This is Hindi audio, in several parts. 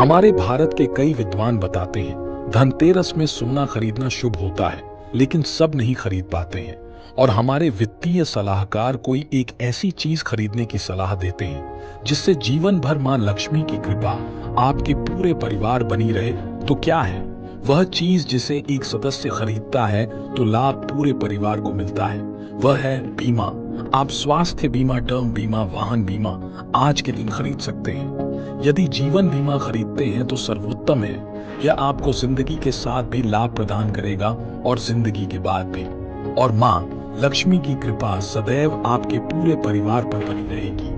हमारे भारत के कई विद्वान बताते हैं धनतेरस में सोना खरीदना शुभ होता है, लेकिन सब नहीं खरीद पाते हैं और हमारे वित्तीय सलाहकार कोई एक ऐसी चीज खरीदने की सलाह देते हैं जिससे जीवन भर मां लक्ष्मी की कृपा आपके पूरे परिवार बनी रहे। तो क्या है वह चीज जिसे एक सदस्य खरीदता है तो लाभ पूरे परिवार को मिलता है? वह है बीमा। आप स्वास्थ्य बीमा, टर्म बीमा, वाहन बीमा आज के दिन खरीद सकते हैं। यदि जीवन बीमा खरीदते हैं तो सर्वोत्तम है। यह आपको जिंदगी के साथ भी लाभ प्रदान करेगा और जिंदगी के बाद भी। और मां लक्ष्मी की कृपा सदैव आपके पूरे परिवार पर बनी रहेगी।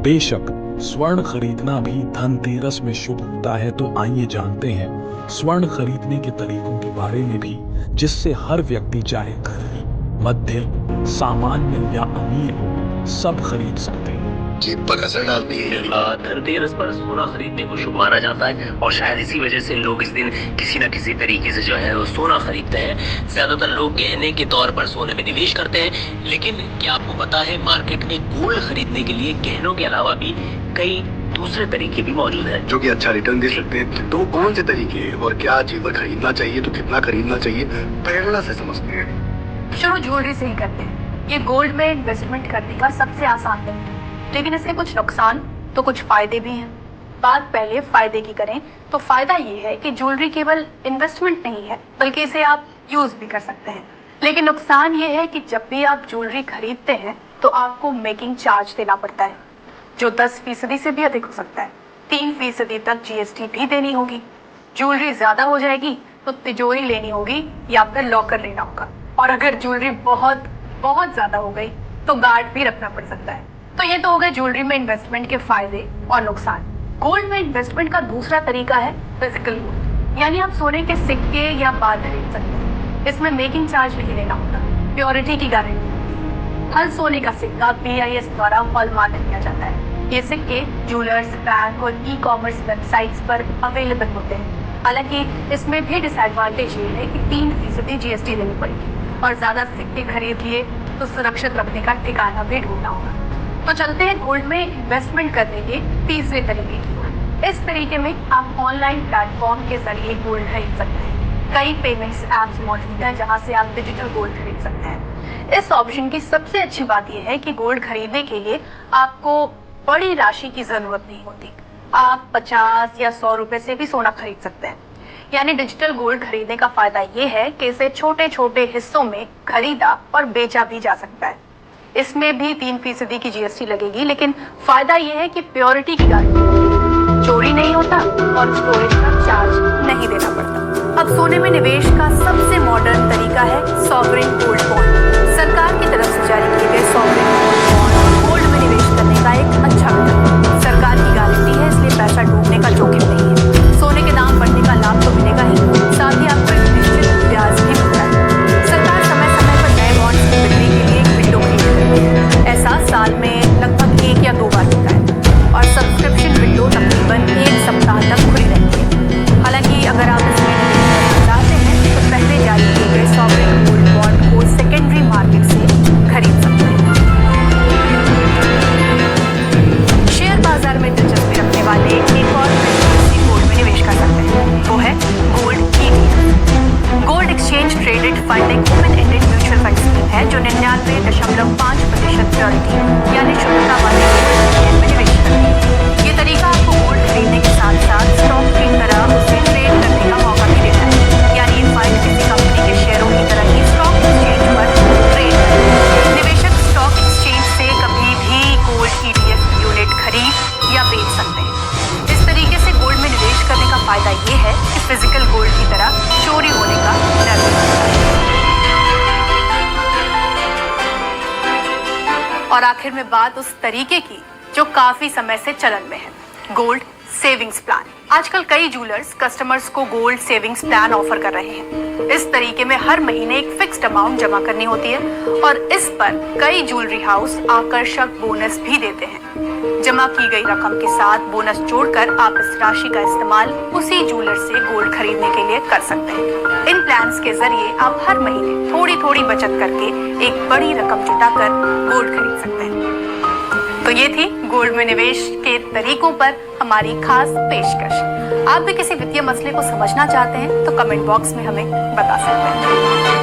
बेशक स्वर्ण खरीदना भी धनतेरस में शुभ होता है, तो आइए जानते हैं स्वर्ण खरीदने के तरीकों के बारे में भी, जिससे हर व्यक्ति चाहे गरीब, मध्यम, सामान्य या अमीर हो, सब खरीद सकते हैं। जेब पर असर डालती है। धनतेरस पर सोना खरीदने को शुभ माना जाता है और शायद इसी वजह से लोग इस दिन किसी न किसी तरीके से जो है वो सोना खरीदते हैं। ज्यादातर लोग गहने के तौर पर सोने में निवेश करते हैं, लेकिन क्या आपको पता है मार्केट में गोल्ड खरीदने के लिए गहनों के अलावा भी कई दूसरे तरीके भी मौजूद हैं जो कि अच्छा रिटर्न दे सकते हैं। तो कौन से तरीके हैं और क्या जेवर खरीदना चाहिए तो कितना खरीदना चाहिए, प्रेरणा से समझते हैं। शुरू ज्वेलरी से ही करते हैं। ये गोल्ड में इन्वेस्टमेंट करने का सबसे आसान तरीका है, लेकिन इससे कुछ नुकसान तो कुछ फायदे भी हैं। बात पहले फायदे की करें तो फायदा ये है कि ज्वेलरी केवल इन्वेस्टमेंट नहीं है, बल्कि इसे आप यूज भी कर सकते हैं। लेकिन नुकसान ये है कि जब भी आप ज्वेलरी खरीदते हैं तो आपको मेकिंग चार्ज देना पड़ता है, जो 10% से भी अधिक हो सकता है। 3% तक GST भी देनी होगी। ज्वेलरी ज्यादा हो जाएगी तो तिजोरी लेनी होगी या फिर लॉकर लेना होगा, और अगर ज्वेलरी बहुत बहुत ज्यादा हो गई तो गार्ड भी रखना पड़ सकता है। तो ये तो हो गए ज्वेलरी में इन्वेस्टमेंट के फायदे और नुकसान। गोल्ड में इन्वेस्टमेंट का दूसरा तरीका है फिजिकल गोल्ड, यानी आप सोने के सिक्के या बार खरीद सकते हैं। इसमें मेकिंग चार्ज नहीं देना होता, प्योरिटी की गारंटी। हर सोने का सिक्का BIS द्वारा हॉलमार्क किया जाता है। ये सिक्के ज्वेलर्स, बैंक और ई-कॉमर्स वेबसाइट्स पर अवेलेबल होते हैं। हालांकि इसमें भी डिसएडवांटेज ये है कि 3% GST देनी पड़ेगी और ज्यादा सिक्के खरीद लिए तो सुरक्षित रखने का ठिकाना भी ढूंढना होगा। तो चलते हैं गोल्ड में इन्वेस्टमेंट करने के तीसरे तरीके की। इस तरीके में आप ऑनलाइन प्लेटफॉर्म के जरिए गोल्ड खरीद सकते हैं। कई पेमेंट्स ऐप्स मौजूद हैं जहां से आप डिजिटल गोल्ड खरीद सकते हैं। इस ऑप्शन की सबसे अच्छी बात यह है कि गोल्ड खरीदने के लिए आपको बड़ी राशि की जरूरत नहीं होती। आप 50 या 100 रुपए से भी सोना खरीद सकते हैं। यानी डिजिटल गोल्ड खरीदने का फायदा ये है कि इसे छोटे छोटे हिस्सों में खरीदा और बेचा भी जा सकता है। इसमें भी 3% की GST लगेगी, लेकिन फायदा यह है कि प्योरिटी की गारंटी, चोरी नहीं होता और स्टोरेज का चार्ज नहीं देना पड़ता। अब सोने में निवेश का सबसे मॉडर्न तरीका है सॉवरेन गोल्ड बॉन्ड। सरकार की तरफ से जारी किए गए सॉवरेन गोल्ड बॉन्ड गोल्ड में निवेश करने का एक अच्छा विकल्प है। सरकार की गारंटी है, इसलिए पैसा डूबने का जोखिम नहीं है। सोने के दाम बढ़ने का लाभ तो मिलेगा ही, साथ ही आपको एक निश्चित ब्याज भी मिलता है। सरकार समय समय पर नए बॉन्ड्स की बिक्री के लिए एक विंडो क्रिएट करती है। ऐसा साल में लगभग 1 या 2 बार होता है और सब्सक्रिप्शन विंडो तकरीबन 1 सप्ताह तक खुली रहती है। हालांकि अगर आप इसमें निवेश करना चाहते हैं तो पहले जारी किए गए सॉवरेन गोल्ड बॉन्ड को सेकेंडरी मार्केट से खरीद सकते हैं। शेयर बाजार में दिलचस्पी रखने वाले एक और गोल्ड में निवेश कर सकते हैं, वो है gold ETF। Gold exchange traded fund एक open ended mutual fund scheme है जो 99.5% प्योरिटी यानी शुद्धता वाले गोल्ड में निवेश करती है। ये तरीका आपको गोल्ड खरीदने के साथ साथ स्टॉक की तरह उसे ट्रेड करने का मौका भी देता है। यानी ये फंड किसी कंपनी के शेयरों की तरह ही स्टॉक एक्सचेंज पर ट्रेड करते हैं। निवेशक स्टॉक एक्सचेंज से कभी भी गोल्ड ETF यूनिट खरीद या बेच सकते हैं। इस तरीके से गोल्ड में निवेश करने का फायदा ये है कि फिजिकल गोल्ड की तरह चोरी होने का डर नहीं होता। और आखिर में बात उस तरीके की जो काफी समय से चलन में है, गोल्ड सेविंग्स प्लान। आजकल कई ज्वेलर्स कस्टमर्स को गोल्ड सेविंग्स प्लान ऑफर कर रहे हैं। इस तरीके में हर महीने एक फिक्स्ड अमाउंट जमा करनी होती है और इस पर कई ज्वेलरी हाउस आकर्षक बोनस भी देते हैं। जमा की गई रकम के साथ बोनस जोड़कर आप इस राशि का इस्तेमाल उसी ज्वेलर से गोल्ड खरीदने के लिए कर सकते हैं। इन प्लान्स के जरिए आप हर महीने थोड़ी थोड़ी बचत करके एक बड़ी रकम जुटाकर गोल्ड खरीद सकते हैं। तो ये थी गोल्ड में निवेश के तरीकों पर हमारी खास पेशकश। आप भी किसी वित्तीय मसले को समझना चाहते हैं तो कमेंट बॉक्स में हमें बता सकते हैं।